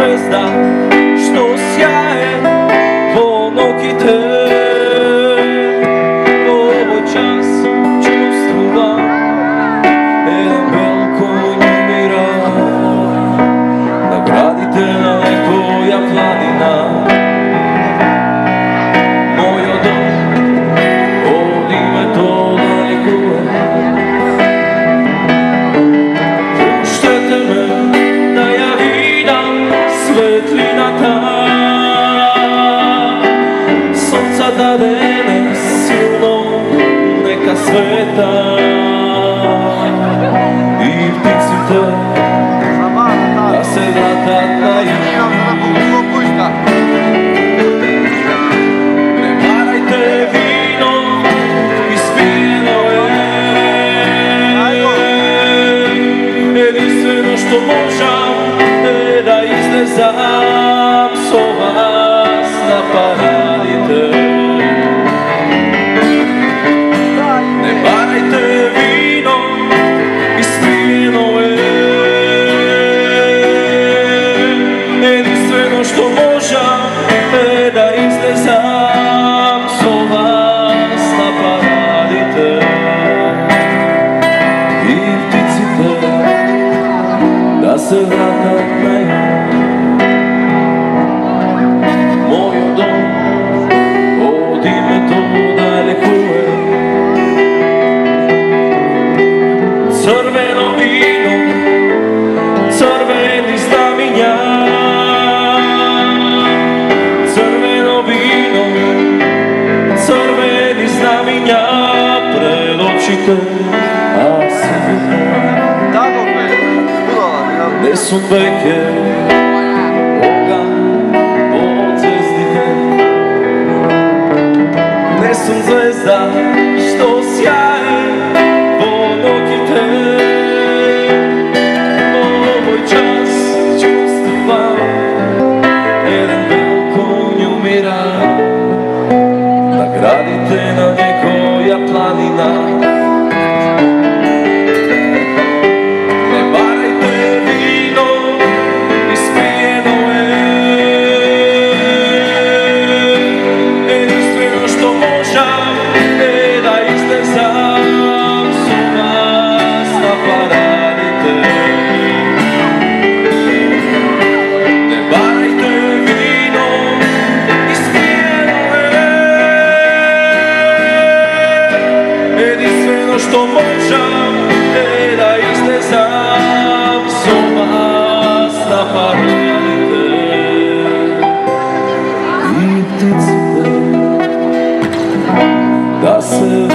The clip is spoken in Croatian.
zvezda što sjaje po nogi te. Ovoj čas čuvstva jedan velkonj umira. Nagradite na tvoja planina mojo dom, ovdje me to nalikuje. Puštajte me da ja vidim svetlina ta, sonca dadene silno neka sveta i pticite da se vratat na jug. Ne varajte vino, ispijeno je. Jedinstveno što možem je da izlezam so vas na paradite. Ne varajte vino, ispijeno je. Jedinstveno što možem je da izlezam so vas na paradite. I pticite da se vratat na jug. Mojo dom, ovdje me to dalekuje. Crveno vino, crveni znamenja. Crveno vino, crveni znamenja pred očite, a sigurno ne su veke ogan od zvezdite. Ne su zvezda što sjaje po nogi te. Ovoj čas čuvstva jedan velkonj umira. Nagradite na njegoja planina. Ne varajte vino, ispijeno je. Jedinstveno što možem je da izlezam so vas na paradite. Ne varajte vino, ispijeno je. Jedinstveno što možem je da izlezam so vas na paradite. I pticite da se